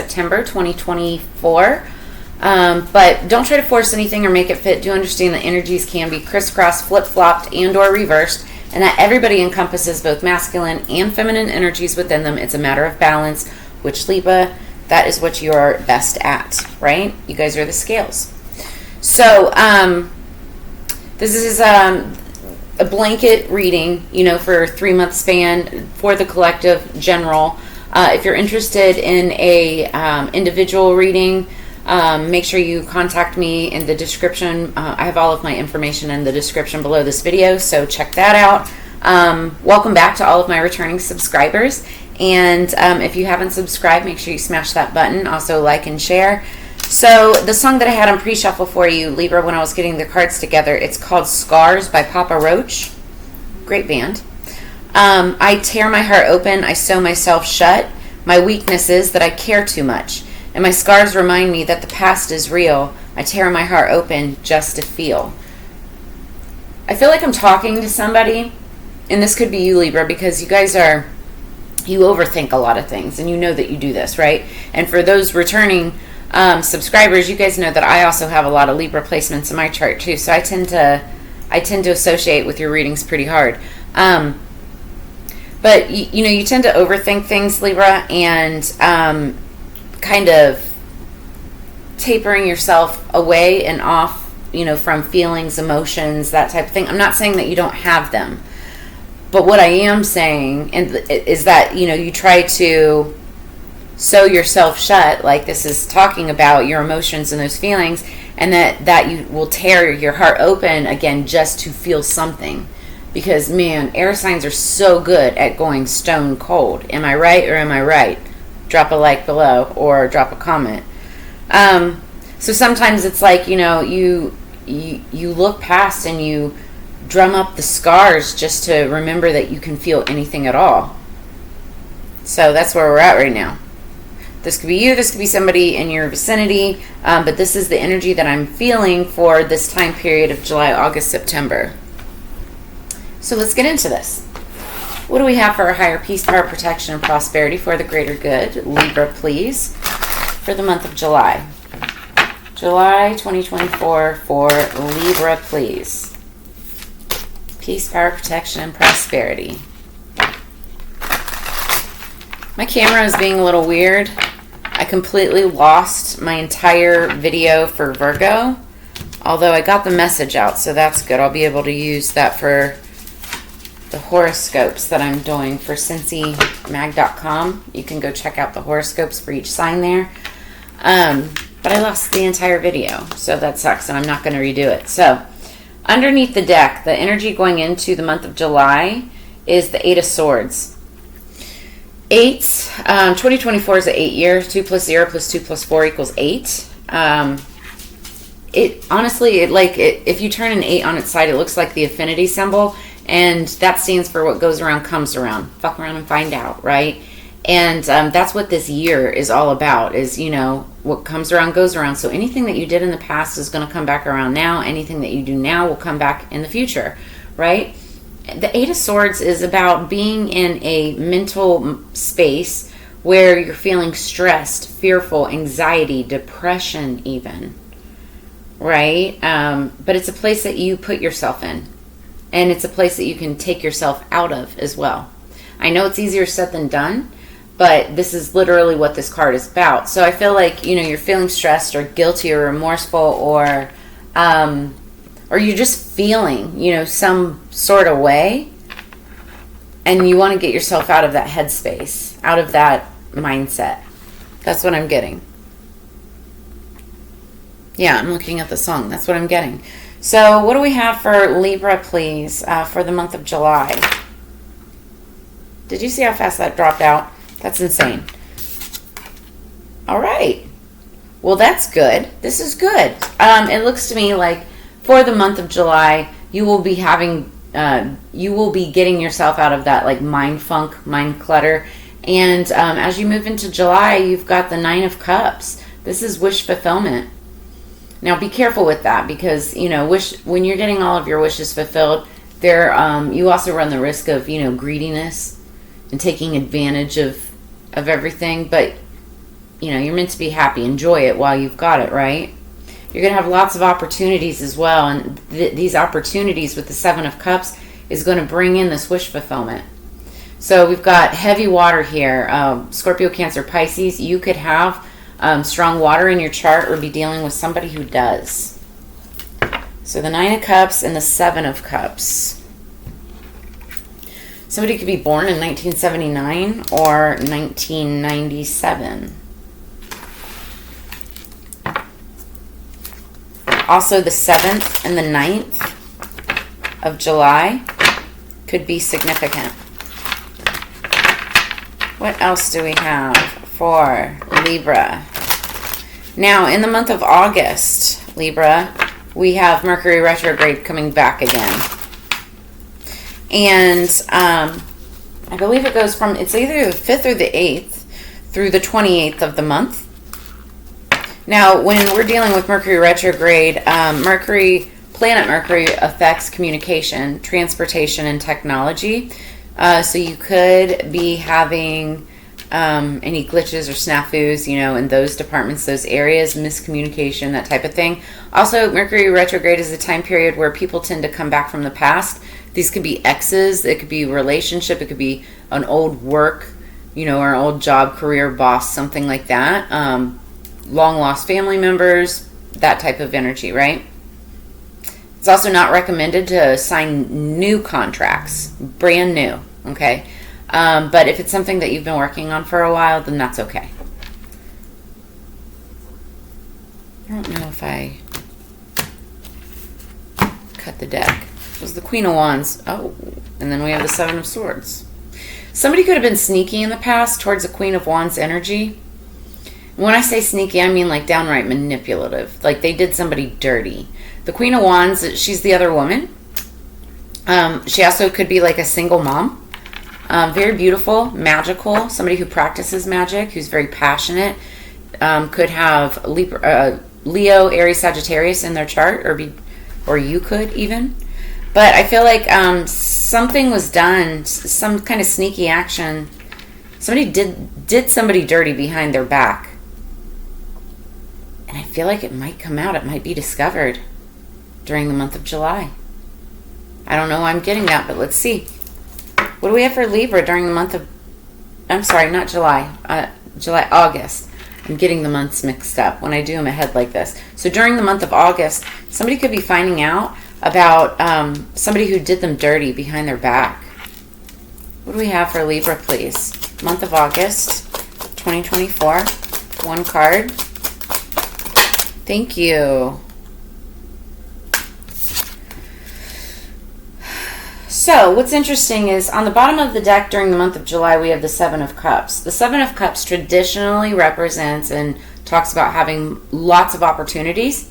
September 2024. But don't try to force anything or make it fit. Do understand that energies can be crisscrossed, flip-flopped, and or reversed, and that everybody encompasses both masculine and feminine energies within them. It's a matter of balance, which Libra, that is what you're best at, right? You guys are the scales. So this is a blanket reading, for a 3-month span for the collective general. If you're interested in a individual reading, make sure you contact me in the description. I have all of my information in the description below this video, so check that out. Welcome back to all of my returning subscribers. And if you haven't subscribed, make sure you smash that button. Also like and share. So the song that I had on pre-shuffle for you, Libra, when I was getting the cards together, it's called Scars by Papa Roach. Great band. I tear my heart open, I sew myself shut. My weakness is that I care too much. And my scars remind me that the past is real. I tear my heart open just to feel. I feel like I'm talking to somebody, and this could be you, Libra, because you overthink a lot of things, and you know that you do this, right? And for those returning subscribers, you guys know that I also have a lot of Libra placements in my chart too, so I tend to associate with your readings pretty hard. But you tend to overthink things, Libra, and kind of tapering yourself away and off, from feelings, emotions, that type of thing. I'm not saying that you don't have them, but what I am saying is that you try to sew yourself shut, like this is talking about your emotions and those feelings, and that you will tear your heart open again just to feel something. Because, man, air signs are so good at going stone cold. Am I right or am I right? Drop a like below or drop a comment. So sometimes it's like, you look past and you drum up the scars just to remember that you can feel anything at all. So that's where we're at right now. This could be you, this could be somebody in your vicinity, but this is the energy that I'm feeling for this time period of July, August, September. So let's get into this. What do we have for our higher peace, power, protection, and prosperity for the greater good? Libra, please, for the month of July. July 2024 for Libra, please. Peace, power, protection, and prosperity. My camera is being a little weird. I completely lost my entire video for Virgo, although I got the message out, so that's good. I'll be able to use that for the horoscopes that I'm doing for CincyMag.com. You can go check out the horoscopes for each sign there. But I lost the entire video, so that sucks, and I'm not going to redo it. So, underneath the deck, the energy going into the month of July is the 8 of Swords. 2024 is an 8 year. 2 plus 0 plus 2 plus 4 equals 8. It honestly, if you turn an 8 on its side, it looks like the affinity symbol, and that stands for what goes around comes around. Fuck around and find out, right? And that's what this year is all about, is, what comes around goes around. So anything that you did in the past is going to come back around now. Anything that you do now will come back in the future, right? The 8 of Swords is about being in a mental space where you're feeling stressed, fearful, anxiety, depression even, right? But it's a place that you put yourself in. And it's a place that you can take yourself out of as well. I know it's easier said than done, but this is literally what this card is about. So I feel like, you're feeling stressed or guilty or remorseful, or you're just feeling, some sort of way, and you want to get yourself out of that headspace, out of that mindset. That's what I'm getting. Yeah, I'm looking at the song. That's what I'm getting. So what do we have for Libra, please, for the month of July? Did you see how fast that dropped out? That's insane. All right. Well, that's good. This is good. It looks to me like for the month of July, you will be getting yourself out of that mind funk, mind clutter. And as you move into July, you've got the 9 of Cups. This is wish fulfillment. Now, be careful with that, because, when you're getting all of your wishes fulfilled, you also run the risk of, greediness and taking advantage of everything. But you're meant to be happy. Enjoy it while you've got it, right? You're going to have lots of opportunities as well. And these opportunities with the Seven of Cups is going to bring in this wish fulfillment. So we've got heavy water here. Scorpio, Cancer, Pisces. You could have strong water in your chart or be dealing with somebody who does. So the Nine of Cups and the Seven of Cups. Somebody could be born in 1979 or 1997. Also, the 7th and the 9th of July could be significant. What else do we have for Libra? Now, in the month of August, Libra, we have Mercury retrograde coming back again. And I believe it goes from, it's either the 5th or the 8th through the 28th of the month. Now, when we're dealing with Mercury retrograde, planet Mercury affects communication, transportation, and technology. So you could be having any glitches or snafus, in those departments, those areas, miscommunication, that type of thing. Also, Mercury retrograde is a time period where people tend to come back from the past. These could be exes, it could be relationship, it could be an old work, or an old job, career, boss, something like that. Long lost family members, that type of energy, right? It's also not recommended to sign new contracts, brand new, okay? But if it's something that you've been working on for a while, then that's okay. I don't know if I cut the deck. It was the Queen of Wands. Oh, and then we have the Seven of Swords. Somebody could have been sneaky in the past towards the Queen of Wands energy. When I say sneaky, I mean like downright manipulative. Like they did somebody dirty. The Queen of Wands, she's the other woman. She also could be like a single mom. Very beautiful, magical. Somebody who practices magic, who's very passionate. Could have Leo, Aries, Sagittarius in their chart, or you could even. But I feel like something was done, some kind of sneaky action. Somebody did somebody dirty behind their back. And I feel like it might come out. It might be discovered during the month of July. I don't know why I'm getting that, but let's see. What do we have for Libra during the month of... I'm sorry, not July. August. I'm getting the months mixed up when I do them ahead like this. So during the month of August, somebody could be finding out about somebody who did them dirty behind their back. What do we have for Libra, please? Month of August, 2024. One card. Thank you. So, what's interesting is on the bottom of the deck during the month of July, we have the Seven of Cups. The Seven of Cups traditionally represents and talks about having lots of opportunities.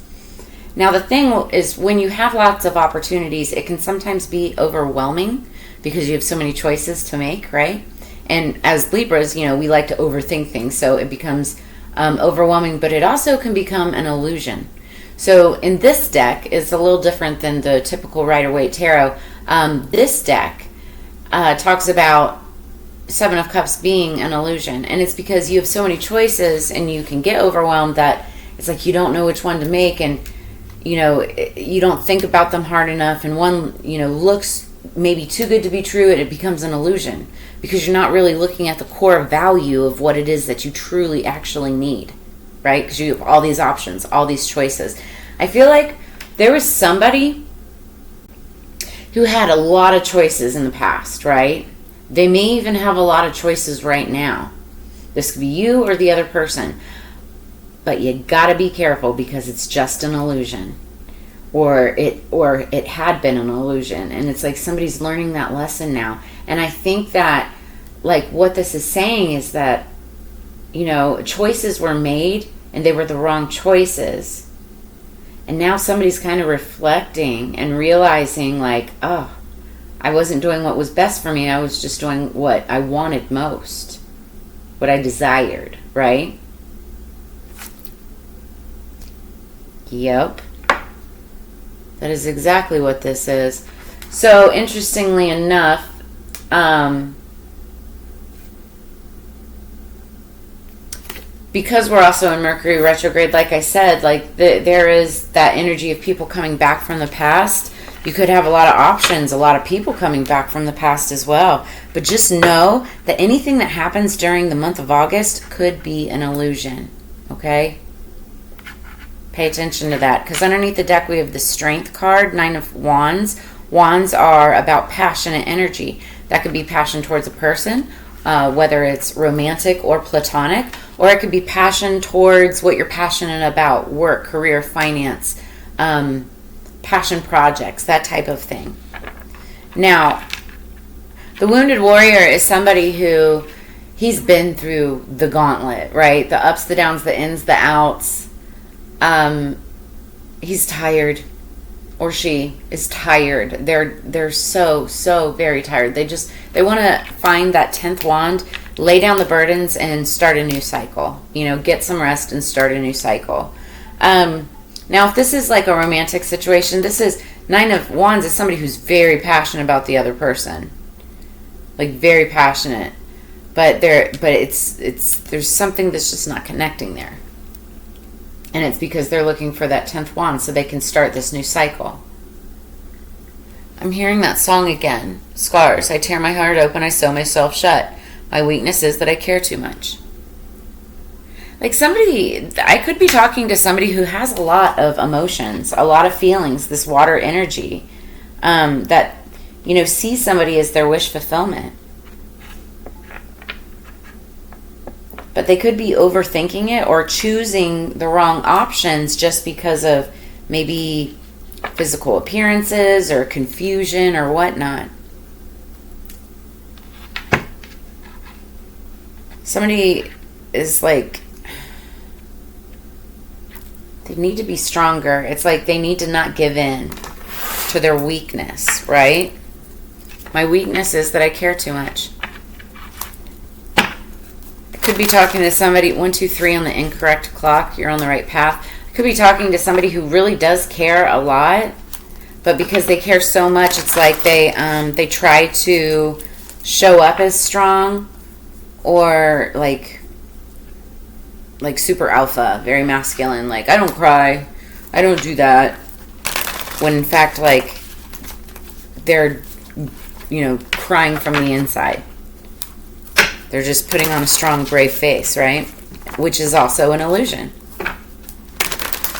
Now, the thing is, when you have lots of opportunities, it can sometimes be overwhelming because you have so many choices to make, right? And as Libras, we like to overthink things, so it becomes overwhelming, but it also can become an illusion. So in this deck, it's a little different than the typical Rider-Waite Tarot. This deck talks about Seven of Cups being an illusion, and it's because you have so many choices and you can get overwhelmed that it's like you don't know which one to make, and you don't think about them hard enough, and one looks maybe too good to be true, and it becomes an illusion because you're not really looking at the core value of what it is that you truly actually need, right? Because you have all these options, all these choices. I feel like there was somebody who had a lot of choices in the past, right? They may even have a lot of choices right now. This could be you or the other person. But you gotta be careful because it's just an illusion. Or it had been an illusion. And it's like somebody's learning that lesson now. And I think that, like, what this is saying is that, choices were made and they were the wrong choices. And now somebody's kind of reflecting and realizing, like, oh, I wasn't doing what was best for me. I was just doing what I wanted most, what I desired, right? Yep. That is exactly what this is. So, interestingly enough, because we're also in Mercury retrograde, like I said, like there is that energy of people coming back from the past. You could have a lot of options, a lot of people coming back from the past as well. But just know that anything that happens during the month of August could be an illusion, okay? Pay attention to that, because underneath the deck we have the Strength card, 9 of Wands. Wands are about passionate energy. That could be passion towards a person, whether it's romantic or platonic, or it could be passion towards what you're passionate about, work, career, finance, passion projects, that type of thing. Now, the Wounded Warrior is somebody who, he's been through the gauntlet, right? The ups, the downs, the ins, the outs. He's tired, or she is tired. They're so very tired. They want to find that 10th wand, lay down the burdens, and start a new cycle. You know, get some rest and start a new cycle. Now, if this is like a romantic situation, this is 9 of Wands is somebody who's very passionate about the other person, like very passionate, but there's something that's just not connecting there, and it's because they're looking for that 10th wand so they can start this new cycle. I'm hearing that song again. Scars. I tear my heart open. I sew myself shut. My weakness is that I care too much. Like somebody, I could be talking to somebody who has a lot of emotions, a lot of feelings, this water energy, that, you know, sees somebody as their wish fulfillment. But they could be overthinking it or choosing the wrong options just because of maybe physical appearances or confusion or whatnot. Somebody is like, they need to be stronger. It's like they need to not give in to their weakness, right? My weakness is that I care too much. I could be talking to somebody, 1, 2, 3 on the incorrect clock. You're on the right path. I could be talking to somebody who really does care a lot, but because they care so much, it's like they try to show up as strong, or like super alpha, very masculine, like I don't cry, I don't do that, when in fact, like, they're, you know, crying from the inside. They're just putting on a strong, brave face, right? Which is also an illusion.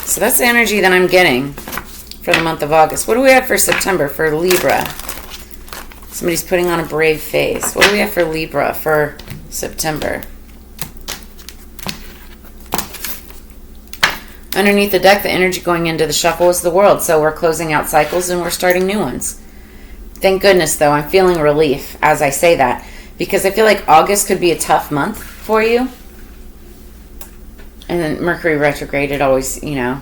So that's the energy that I'm getting for the month of August. What do we have for September for Libra? Somebody's putting on a brave face. What do we have for Libra for September? Underneath the deck, the energy going into the shuffle is the World. So we're closing out cycles and we're starting new ones. Thank goodness, though. I'm feeling relief as I say that, because I feel like August could be a tough month for you. And then Mercury retrograde, it always, you know.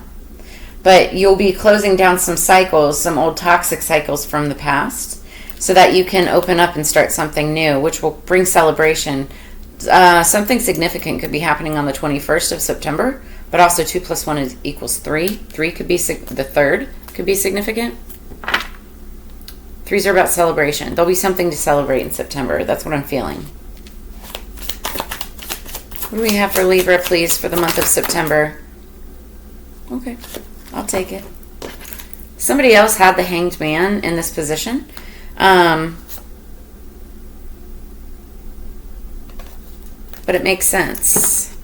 But you'll be closing down some cycles, some old toxic cycles from the past, so that you can open up and start something new, which will bring celebration. Something significant could be happening on the 21st of September, but also 2 + 1 equals 3. 3 could be, the 3rd could be significant. 3s are about celebration. There'll be something to celebrate in September. That's what I'm feeling. What do we have for Libra, please, for the month of September? Okay, I'll take it. Somebody else had the Hanged Man in this position. But it makes sense.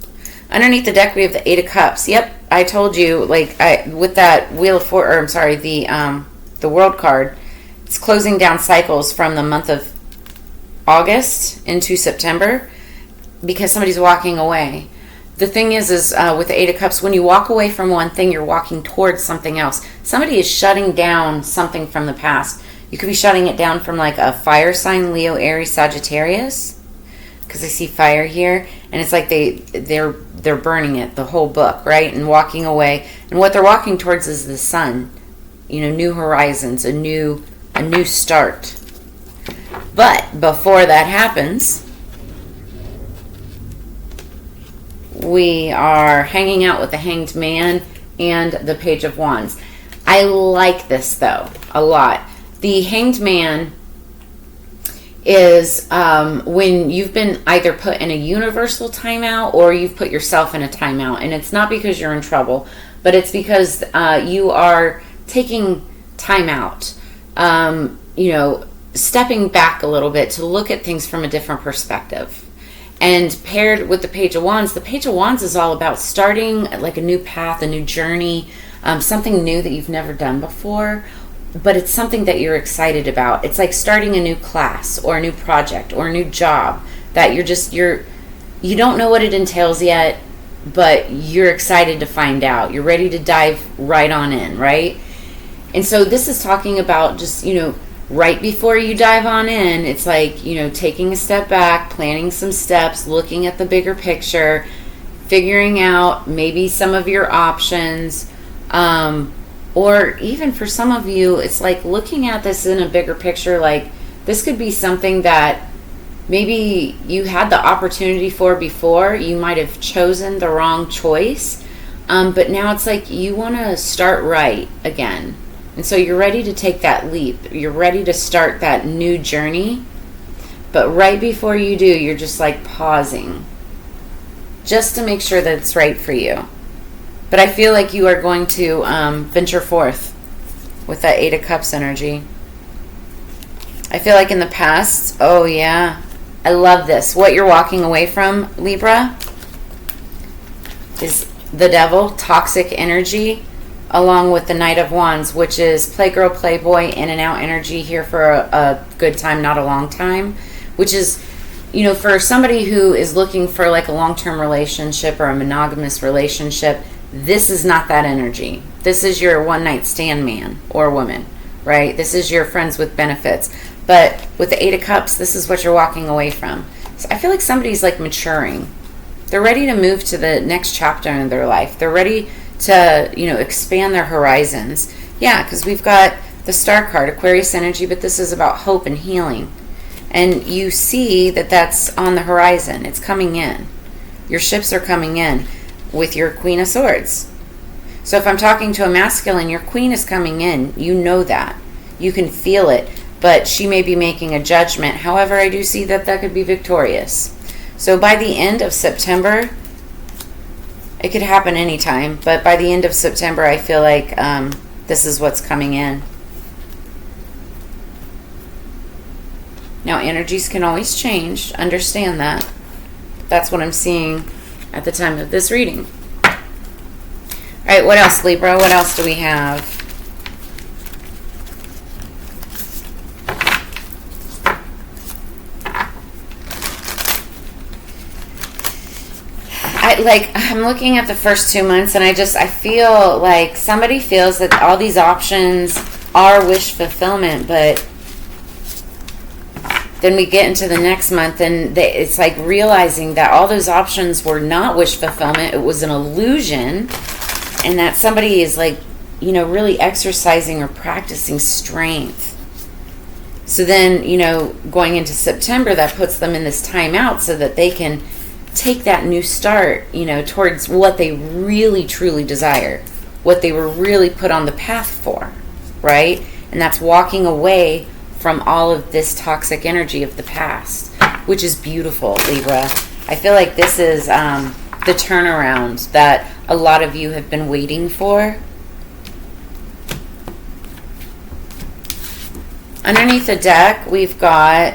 Underneath the deck, we have the 8 of Cups. Yep, I told you, like, with that Wheel of the World card, it's closing down cycles from the month of August into September, because somebody's walking away. The thing is with the 8 of Cups, when you walk away from one thing, you're walking towards something else. Somebody is shutting down something from the past. You could be shutting it down from like a fire sign, Leo, Aries, Sagittarius, because I see fire here, and it's like they're burning it, the whole book, right, and walking away. And what they're walking towards is the sun, you know, new horizons, a new start. But before that happens, we are hanging out with the Hanged Man and the Page of Wands. I like this, though, a lot. The Hanged Man is when you've been either put in a universal timeout or you've put yourself in a timeout. And it's not because you're in trouble, but it's because you are taking time out, stepping back a little bit to look at things from a different perspective. And paired with the Page of Wands is all about starting like a new path, a new journey, something new that you've never done before, but it's something that you're excited about. It's like starting a new class or a new project or a new job that you don't know what it entails yet, but you're excited to find out. You're ready to dive right on in, right? And so this is talking about just, right before you dive on in, it's like, taking a step back, planning some steps, looking at the bigger picture, figuring out maybe some of your options, or even for some of you, it's like looking at this in a bigger picture, like this could be something that maybe you had the opportunity for before. You might have chosen the wrong choice, but now it's like you want to start right again. And so you're ready to take that leap. You're ready to start that new journey. But right before you do, you're just like pausing just to make sure that it's right for you. But I feel like you are going to venture forth with that Eight of Cups energy. I feel like in the past, oh yeah, I love this. What you're walking away from, Libra, is the Devil, toxic energy, along with the Knight of Wands, which is playgirl, playboy, in and out energy, here for a good time, not a long time, which is, for somebody who is looking for like a long-term relationship or a monogamous relationship, this is not that energy. This is your one-night stand man or woman, right? This is your friends with benefits. But with the Eight of Cups, this is what you're walking away from. So I feel like somebody's like maturing. They're ready to move to the next chapter in their life. They're ready to, expand their horizons. Yeah, because we've got the Star card, Aquarius energy, but this is about hope and healing. And you see that that's on the horizon. It's coming in. Your ships are coming in with your Queen of Swords. So if I'm talking to a masculine, your Queen is coming in. You know that. You can feel it. But she may be making a judgment. However, I do see that that could be victorious. So by the end of September, it could happen anytime, but by the end of September, I feel like this is what's coming in. Now, energies can always change. Understand that. That's what I'm seeing at the time of this reading. All right, what else, Libra? What else do we have? I'm looking at the first 2 months, and I feel like somebody feels that all these options are wish fulfillment, but then we get into the next month, and it's like realizing that all those options were not wish fulfillment. It was an illusion, and that somebody is like, really exercising or practicing strength. So then, going into September, that puts them in this timeout so that they can take that new start, towards what they really truly desire, what they were really put on the path for, right? And that's walking away from all of this toxic energy of the past, which is beautiful, Libra. I feel like this is the turnaround that a lot of you have been waiting for. Underneath the deck, we've got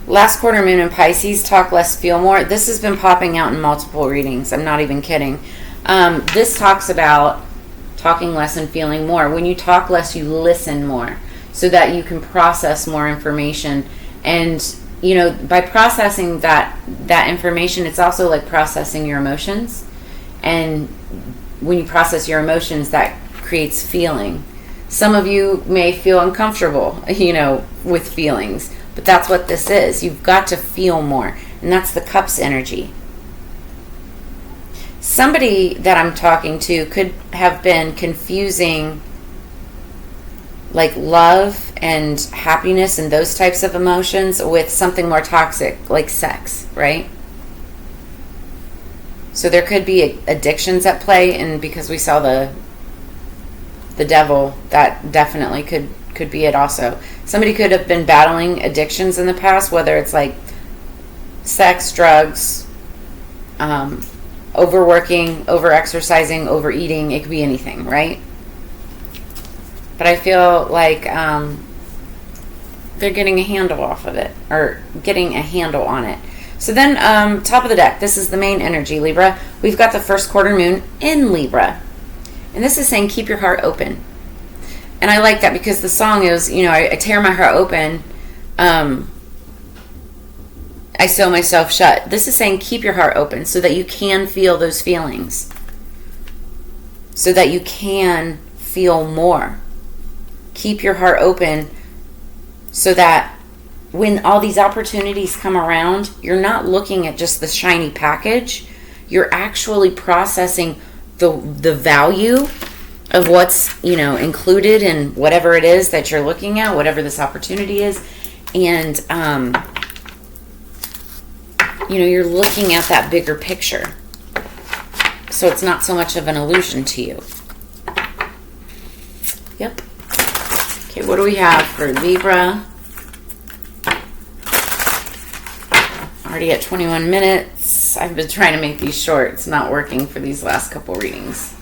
last quarter moon in Pisces, talk less, feel more. This has been popping out in multiple readings. I'm not even kidding. This talks about talking less and feeling more. When you talk less, you listen more so that you can process more information. And, by processing that information, it's also like processing your emotions. And when you process your emotions, that creates feeling. Some of you may feel uncomfortable, with feelings. But that's what this is. You've got to feel more. And that's the Cups energy. Somebody that I'm talking to could have been confusing like love and happiness and those types of emotions with something more toxic like sex, right? So there could be addictions at play, and because we saw the Devil, that definitely could could be it also. Somebody could have been battling addictions in the past, whether it's like sex, drugs, overworking, over-exercising, overeating. It could be anything, right? But I feel like they're getting a handle off of it, or getting a handle on it. So then, top of the deck, this is the main energy, Libra. We've got the first quarter moon in Libra. And this is saying keep your heart open. And I like that because the song is, I tear my heart open, I sew myself shut. This is saying keep your heart open so that you can feel those feelings. So that you can feel more. Keep your heart open so that when all these opportunities come around, you're not looking at just the shiny package. You're actually processing the value of what's, included in whatever it is that you're looking at, whatever this opportunity is. And, you're looking at that bigger picture. So it's not so much of an illusion to you. Yep. Okay, what do we have for Libra? Already at 21 minutes. I've been trying to make these short. It's not working for these last couple readings.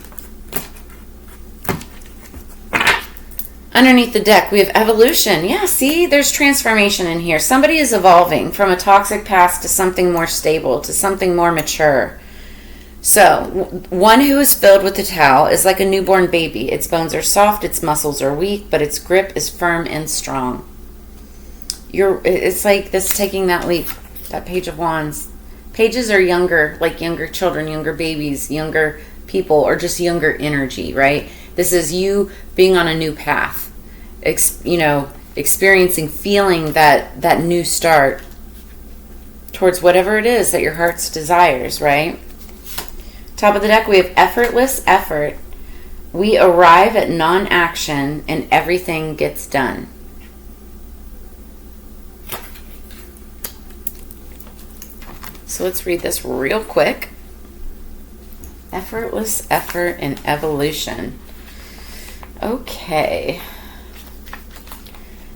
Underneath the deck, we have evolution. Yeah, see, there's transformation in here. Somebody is evolving from a toxic past to something more stable, to something more mature. So, one who is filled with the Tao is like a newborn baby. Its bones are soft, its muscles are weak, but its grip is firm and strong. It's like this taking that leap. That Page of Wands. Pages are younger, like younger children, younger babies, younger people, or just younger energy, right? This is you being on a new path, experiencing, feeling that new start towards whatever it is that your heart's desires, right? Top of the deck, we have effortless effort. We arrive at non-action and everything gets done. So let's read this real quick. Effortless effort and evolution. Okay.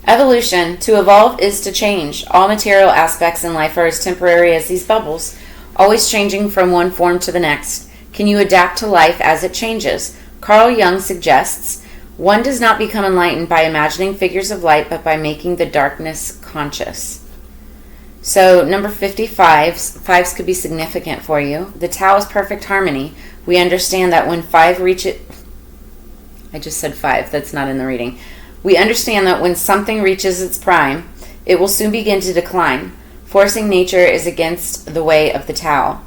Evolution. To evolve is to change. All material aspects in life are as temporary as these bubbles, always changing from one form to the next. Can you adapt to life as it changes? Carl Jung suggests, one does not become enlightened by imagining figures of light, but by making the darkness conscious. So, number 55, fives could be significant for you. The Tao is perfect harmony. We understand that when five reaches... I just said 5. That's not in the reading. We understand that when something reaches its prime, it will soon begin to decline. Forcing nature is against the way of the Tao.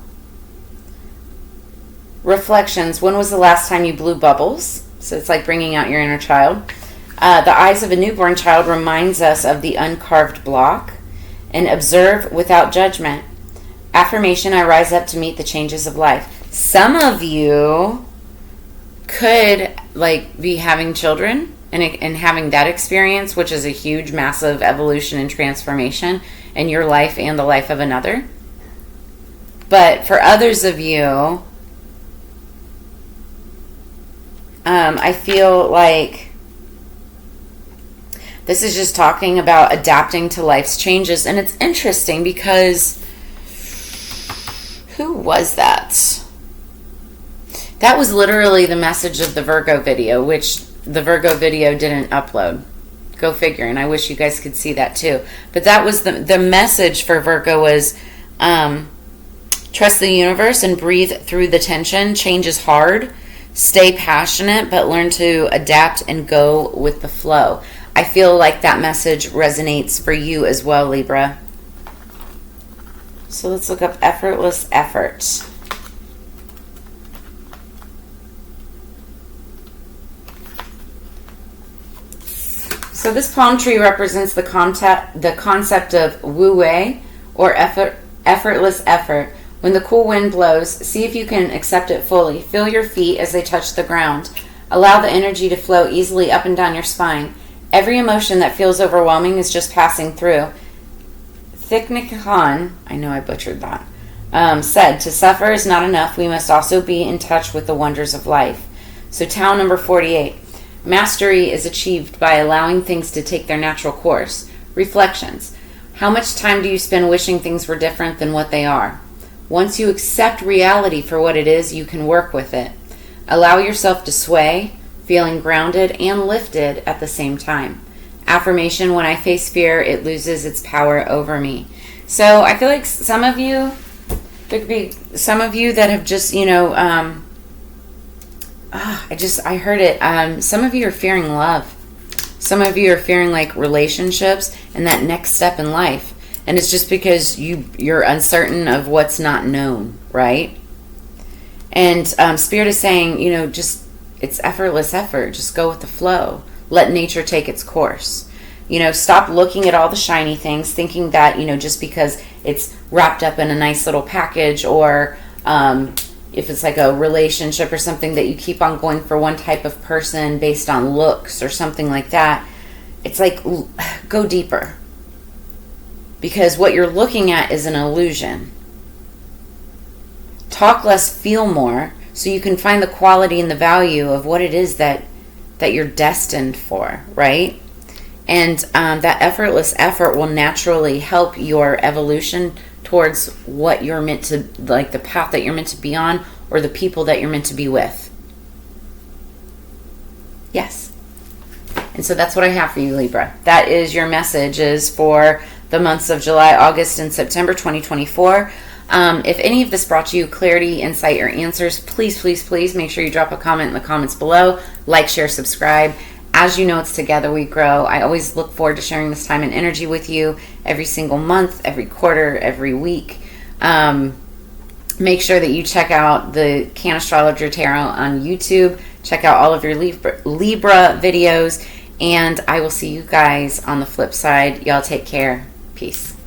Reflections. When was the last time you blew bubbles? So it's like bringing out your inner child. The eyes of a newborn child reminds us of the uncarved block. And observe without judgment. Affirmation, I rise up to meet the changes of life. Some of you could be having children and having that experience, which is a huge, massive evolution and transformation in your life and the life of another. But for others of you, I feel like this is just talking about adapting to life's changes. And it's interesting because who was that? That was literally the message of the Virgo video, which the Virgo video didn't upload. Go figure. And I wish you guys could see that too. But that was the message for Virgo was trust the universe and breathe through the tension. Change is hard. Stay passionate, but learn to adapt and go with the flow. I feel like that message resonates for you as well, Libra. So let's look up effortless effort. So this palm tree represents the concept of wu-wei, or effortless effort. When the cool wind blows, see if you can accept it fully. Feel your feet as they touch the ground. Allow the energy to flow easily up and down your spine. Every emotion that feels overwhelming is just passing through. Thich Nhat Hanh, I know I butchered that, said, to suffer is not enough. We must also be in touch with the wonders of life. So Tao number 48. Mastery is achieved by allowing things to take their natural course. Reflections. How much time do you spend wishing things were different than what they are? Once you accept reality for what it is, you can work with it. Allow yourself to sway, feeling grounded and lifted at the same time. Affirmation, when I face fear, it loses its power over me. So I feel like some of you, there could be some of you that have just, I heard it. Some of you are fearing love. Some of you are fearing like relationships and that next step in life. And it's just because you're uncertain of what's not known, right? And Spirit is saying, just it's effortless effort. Just go with the flow. Let nature take its course. Stop looking at all the shiny things, thinking that, just because it's wrapped up in a nice little package, or if it's like a relationship or something that you keep on going for one type of person based on looks or something like that, it's like, go deeper. Because what you're looking at is an illusion. Talk less, feel more, so you can find the quality and the value of what it is that you're destined for, right? And that effortless effort will naturally help your evolution towards what you're meant to, like the path that you're meant to be on, or the people that you're meant to be with. Yes. And so that's what I have for you, Libra. That is your messages for the months of July, August, and September 2024. If any of this brought you clarity, insight, or answers, please, please, please make sure you drop a comment in the comments below. Like, share, subscribe. As you know, it's together we grow. I always look forward to sharing this time and energy with you every single month, every quarter, every week. Make sure that you check out the Cannastrologer Tarot on YouTube. Check out all of your Libra videos. And I will see you guys on the flip side. Y'all take care. Peace.